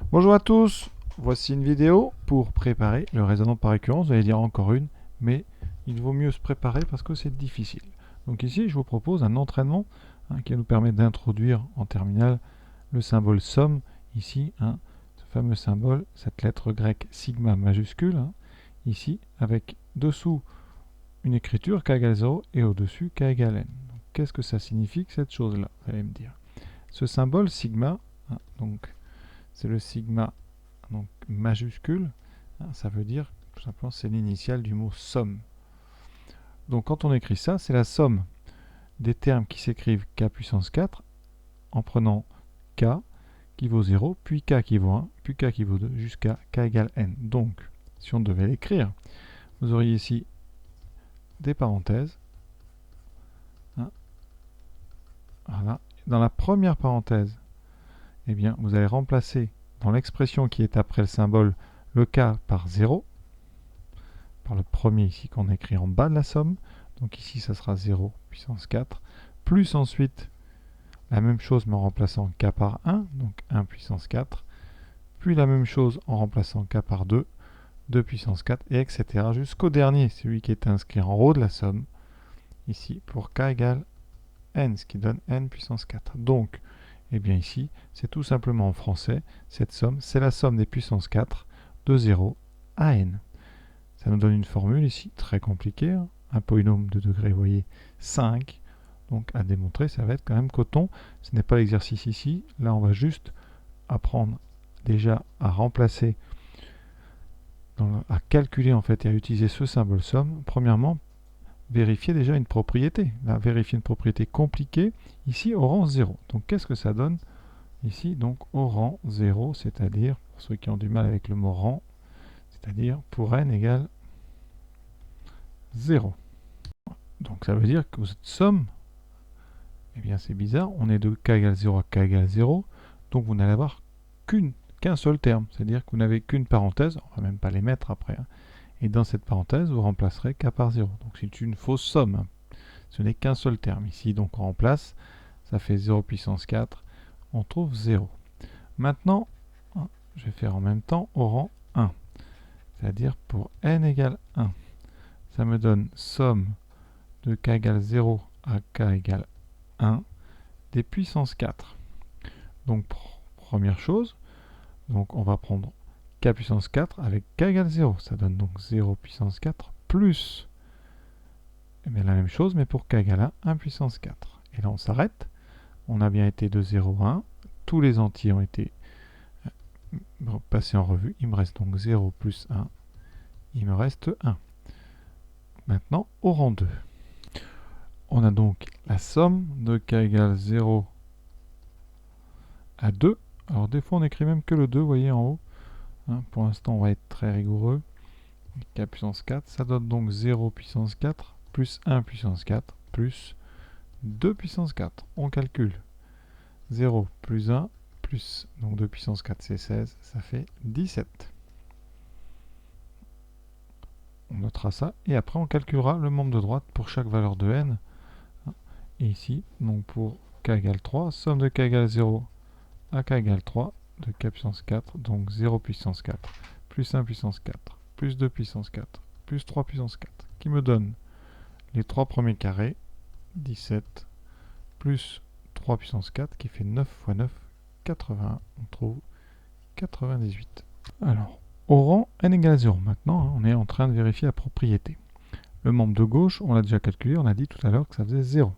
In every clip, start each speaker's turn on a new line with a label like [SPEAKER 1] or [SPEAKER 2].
[SPEAKER 1] Bonjour à tous, voici une vidéo pour préparer le raisonnement par récurrence. Vous allez dire encore une, mais il vaut mieux se préparer parce que c'est difficile. Donc ici, je vous propose un entraînement qui va nous permettre d'introduire en terminale le symbole somme. Ici, ce fameux symbole, cette lettre grecque sigma majuscule, ici, avec dessous une écriture k égale 0 et au-dessus k égale n. Qu'est-ce que ça signifie que cette chose-là? Vous allez me dire. Ce symbole sigma, donc c'est le sigma donc majuscule, ça veut dire tout simplement c'est l'initiale du mot somme. Donc quand on écrit ça, c'est la somme des termes qui s'écrivent k puissance 4 en prenant k qui vaut 0, puis k qui vaut 1, puis k qui vaut 2, jusqu'à k égale n. Donc, si on devait l'écrire, vous auriez ici des parenthèses. Voilà. Dans la première parenthèse, eh bien, vous allez remplacer dans l'expression qui est après le symbole le k par 0, par le premier ici qu'on écrit en bas de la somme. Donc ici, ça sera 0 puissance 4, plus ensuite la même chose mais en remplaçant k par 1, donc 1 puissance 4, puis la même chose en remplaçant k par 2, 2 puissance 4, et etc. jusqu'au dernier, celui qui est inscrit en haut de la somme, ici pour k égale n, ce qui donne n puissance 4. Donc, eh bien ici, c'est tout simplement en français, cette somme, c'est la somme des puissances 4 de 0 à n. Ça nous donne une formule ici, très compliquée, un polynôme de degré, vous voyez, 5. Donc à démontrer, ça va être quand même coton. Ce n'est pas l'exercice ici. Là, on va juste apprendre déjà à remplacer, à calculer en fait et à utiliser ce symbole somme. Premièrement, vérifier déjà une propriété. Là, vérifier une propriété compliquée, ici au rang 0. Donc qu'est-ce que ça donne ici? Donc au rang 0, c'est-à-dire, pour ceux qui ont du mal avec le mot rang, c'est-à-dire pour n égale 0. Donc ça veut dire que cette somme, eh bien c'est bizarre, on est de k égale 0 à k égale 0, donc vous n'allez avoir qu'un seul terme, c'est-à-dire que vous n'avez qu'une parenthèse, on ne va même pas les mettre après, et dans cette parenthèse, vous remplacerez k par 0. Donc c'est une fausse somme, ce n'est qu'un seul terme. Ici, donc on remplace, ça fait 0 puissance 4, on trouve 0. Maintenant, je vais faire en même temps au rang 1, c'est-à-dire pour n égale 1. Ça me donne somme de k égale 0 à k égale 1 des puissances 4. Donc première chose, donc on va prendre k puissance 4 avec k égale 0. Ça donne donc 0 puissance 4 plus la même chose, mais pour k égale 1 puissance 4. Et là on s'arrête. On a bien été de 0 à 1. Tous les entiers ont été passés en revue. Il me reste donc 0 plus 1. Il me reste 1. Maintenant, au rang 2. On a donc la somme de k égale 0 à 2. Alors des fois on écrit même que le 2, vous voyez en haut. Pour l'instant on va être très rigoureux. K puissance 4, ça donne donc 0 puissance 4 plus 1 puissance 4 plus 2 puissance 4. On calcule. 0 plus 1 plus, donc 2 puissance 4 c'est 16, ça fait 17. On notera ça et après on calculera le membre de droite pour chaque valeur de n. Et ici, donc pour k égale 3, somme de k égale 0 à k égale 3 de k puissance 4, donc 0 puissance 4 plus 1 puissance 4 plus 2 puissance 4 plus 3 puissance 4 qui me donne les 3 premiers carrés, 17 plus 3 puissance 4 qui fait 9 fois 9, 81. On trouve 98. Alors, au rang n égale 0, maintenant on est en train de vérifier la propriété. Le membre de gauche, on l'a déjà calculé, on a dit tout à l'heure que ça faisait 0.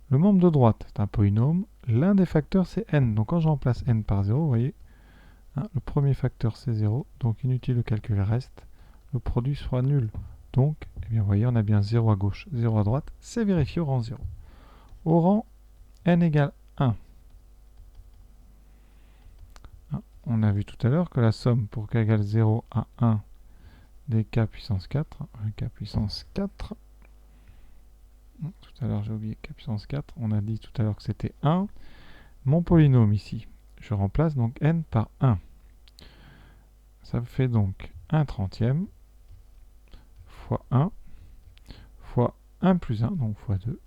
[SPEAKER 1] Le membre de droite, c'est un polynôme. L'un des facteurs, c'est n. Donc quand je remplace n par 0, vous voyez, le premier facteur, c'est 0. Donc inutile de calculer le reste. Le produit sera nul. Donc, eh bien, vous voyez, on a bien 0 à gauche, 0 à droite. C'est vérifié au rang 0. Au rang n égale 1. On a vu tout à l'heure que la somme pour k égale 0 à 1 des k puissance 4, k puissance 4, tout à l'heure j'ai oublié k puissance 4, on a dit tout à l'heure que c'était 1. Mon polynôme ici, je remplace donc n par 1. Ça fait donc 1 trentième fois 1 fois 1 plus 1, donc fois 2,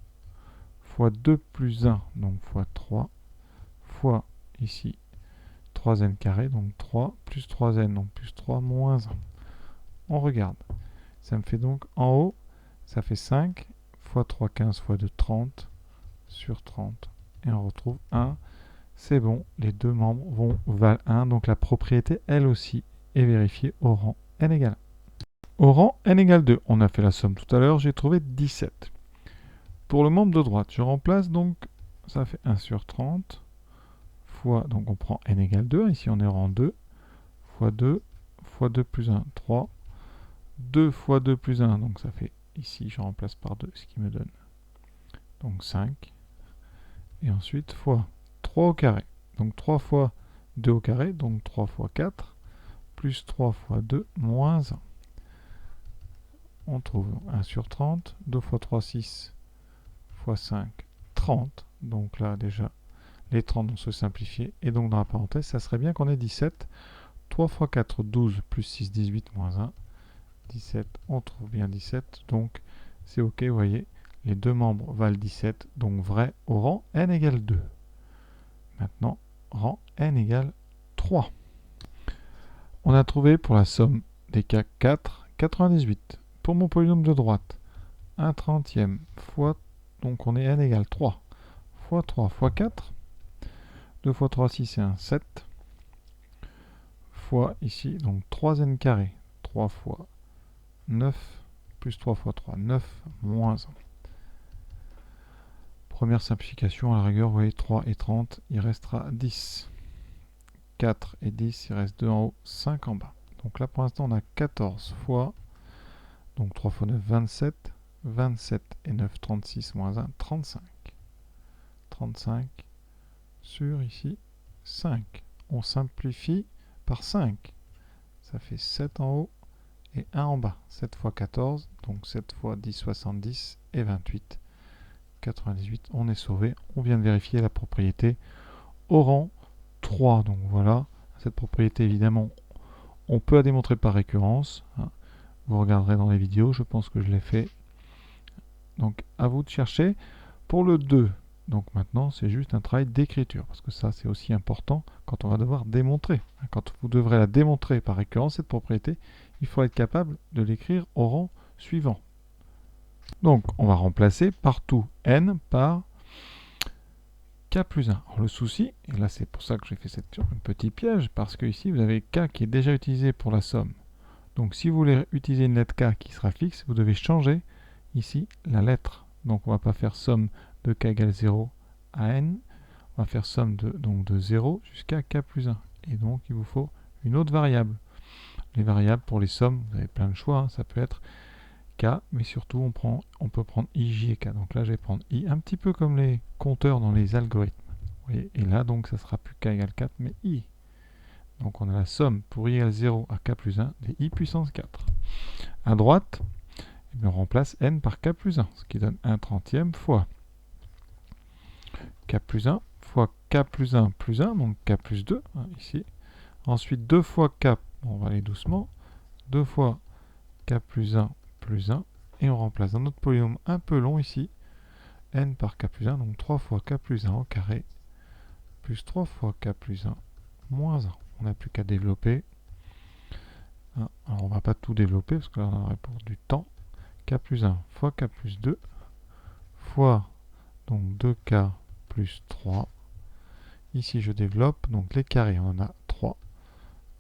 [SPEAKER 1] fois 2 plus 1, donc fois 3, fois ici 3n carré, donc 3 plus 3n, donc plus 3 moins 1. On regarde. Ça me fait donc en haut, ça fait 5 fois 3, 15 fois 2, 30 sur 30. Et on retrouve 1. C'est bon, les deux membres valent 1, donc la propriété, elle aussi, est vérifiée au rang n égale 1. Au rang n égale 2, on a fait la somme tout à l'heure, j'ai trouvé 17. Pour le membre de droite, je remplace donc, ça fait 1 sur 30, fois, donc on prend n égale 2, ici on est au rang 2, fois 2 plus 1, 3, 2 fois 2 plus 1, donc ça fait, ici je remplace par 2, ce qui me donne donc 5, et ensuite fois 3 au carré, donc 3 fois 2 au carré, donc 3 fois 4, plus 3 fois 2, moins 1. On trouve 1 sur 30, 2 fois 3, 6, fois 5, 30, donc là déjà les 30 vont se simplifier, et donc dans la parenthèse, ça serait bien qu'on ait 17, 3 fois 4, 12, plus 6, 18, moins 1, 17, on trouve bien 17, donc c'est ok, vous voyez, les deux membres valent 17, donc vrai au rang n égale 2. Maintenant, rang n égale 3. On a trouvé pour la somme des cas 4, 98. Pour mon polynôme de droite, 1 trentième fois, donc on est n égale 3, fois 3 fois 4, 2 fois 3, 6 et 1, 7, fois ici, donc 3n carré, 3 fois 9, plus 3 fois 3, 9, moins 1. Première simplification, à la rigueur, vous voyez 3 et 30, il restera 10. 4 et 10, il reste 2 en haut, 5 en bas. Donc là, pour l'instant, on a 14 fois, donc 3 fois 9, 27. 27 et 9, 36, moins 1, 35. 35 sur, ici, 5. On simplifie par 5. Ça fait 7 en haut et 1 en bas. 7 fois 14, donc 7 fois 10, 70 et 28. 98, on est sauvé. On vient de vérifier la propriété au rang 3. Donc voilà, cette propriété, évidemment, on peut la démontrer par récurrence. Vous regarderez dans les vidéos, je pense que je l'ai fait. Donc à vous de chercher. Pour le 2, donc maintenant, c'est juste un travail d'écriture, parce que ça, c'est aussi important quand on va devoir démontrer. Quand vous devrez la démontrer par récurrence, cette propriété, il faut être capable de l'écrire au rang suivant. Donc, on va remplacer partout n par k plus 1. Alors, le souci, et là c'est pour ça que j'ai fait un petit piège, parce que ici vous avez k qui est déjà utilisé pour la somme. Donc si vous voulez utiliser une lettre k qui sera fixe, vous devez changer ici la lettre. Donc on ne va pas faire somme de k égale 0 à n, on va faire somme de 0 jusqu'à k plus 1. Et donc il vous faut une autre variable. Les variables pour les sommes, vous avez plein de choix, hein. Ça peut être k, mais surtout on peut prendre i, j et k. Donc là je vais prendre i, un petit peu comme les compteurs dans les algorithmes. Vous voyez, et là donc ça sera plus k égale 4, mais i. Donc on a la somme pour i égale 0 à k plus 1 des i puissance 4. À droite, eh bien, on remplace n par k plus 1, ce qui donne 1 trentième fois k plus 1 fois k plus 1 plus 1, donc k plus 2, hein, ici. Ensuite 2 fois k, bon, on va aller doucement, 2 fois k plus 1 plus 1, et on remplace dans notre polynôme un peu long ici, n par k plus 1, donc 3 fois k plus 1 au carré, plus 3 fois k plus 1, moins 1. On n'a plus qu'à développer. Alors on ne va pas tout développer, parce que là on aurait pour du temps. K plus 1 fois k plus 2, fois donc 2k plus 3. Ici je développe, donc les carrés, on en a 3.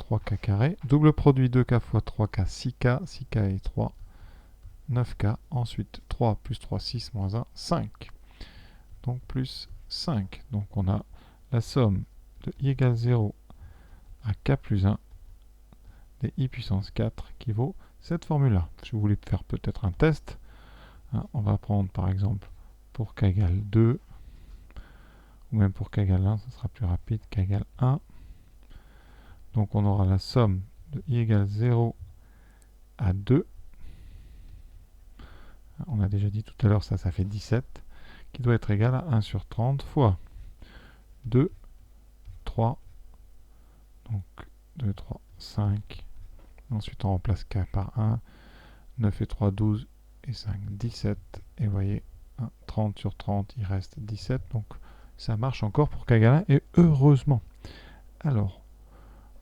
[SPEAKER 1] 3k carré. Double produit 2k fois 3k, 6k. 6k et 3, 9k. Ensuite 3 plus 3, 6 moins 1, 5. Donc plus 5. Donc on a la somme de i égale 0 à k plus 1 des i puissance 4 qui vaut cette formule-là. Si vous voulez faire peut-être un test, hein, on va prendre par exemple pour k égale 2, ou même pour k égale 1, ce sera plus rapide, k égale 1. Donc on aura la somme de i égale 0 à 2. On a déjà dit tout à l'heure, ça fait 17, qui doit être égal à 1 sur 30 fois 2, 3, donc 2, 3, 5. Ensuite, on remplace k par 1. 9 et 3, 12 et 5, 17. Et vous voyez, 30 sur 30, il reste 17. Donc, ça marche encore pour k égale 1. Et heureusement. Alors,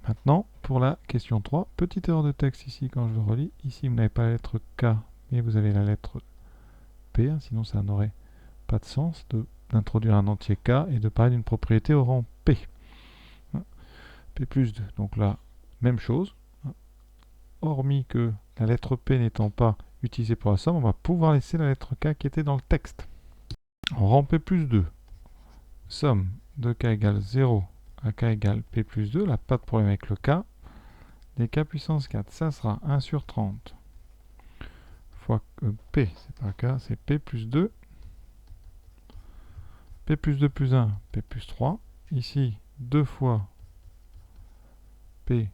[SPEAKER 1] Maintenant, pour la question 3, petite erreur de texte ici quand je le relis. Ici, vous n'avez pas la lettre K, mais vous avez la lettre P, hein, sinon ça n'aurait pas de sens d'introduire un entier K et de parler d'une propriété au rang P. P plus 2. Donc là, même chose. Hormis que la lettre P n'étant pas utilisée pour la somme, on va pouvoir laisser la lettre K qui était dans le texte. En rang P plus 2, somme de K égale 0 à K égale P plus 2, là pas de problème avec le K. Les K puissance 4, ça sera 1 sur 30 fois P, c'est pas K, c'est P plus 2. P plus 2 plus 1, P plus 3. Ici, 2 fois P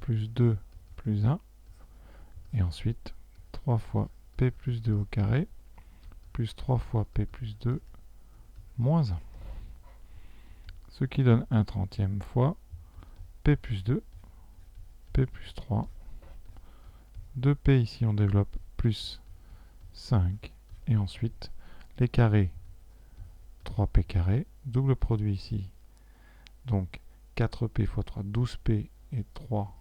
[SPEAKER 1] plus 2 plus 1. Et ensuite, 3 fois P plus 2 au carré, plus 3 fois P plus 2, moins 1. Ce qui donne 1/30 fois P plus 2, P plus 3. 2P ici, on développe plus 5. Et ensuite, les carrés, 3P carré. Double produit ici. Donc, 4P fois 3, 12P et 3,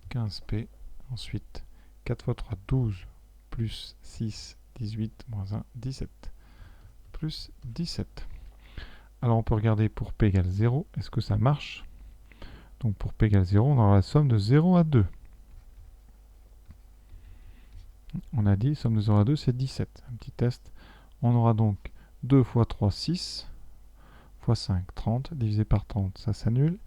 [SPEAKER 1] 15P. Ensuite, 4 fois 3, 12, plus 6, 18, moins 1, 17. Plus 17. Alors, on peut regarder pour P égale 0. Est-ce que ça marche? Donc, pour P égale 0, on aura la somme de 0 à 2. On a dit, somme de 0 à 2, c'est 17. Un petit test. On aura donc 2 fois 3, 6, fois 5, 30. Divisé par 30, ça s'annule.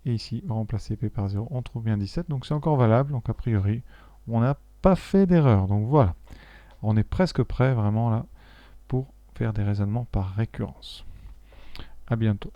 [SPEAKER 1] Et ici, on va remplacer P par 0. On trouve bien 17. Donc, c'est encore valable. Donc, a priori, on n'a pas fait d'erreur. Donc, voilà. On est presque prêt, vraiment, là, pour faire des raisonnements par récurrence. À bientôt.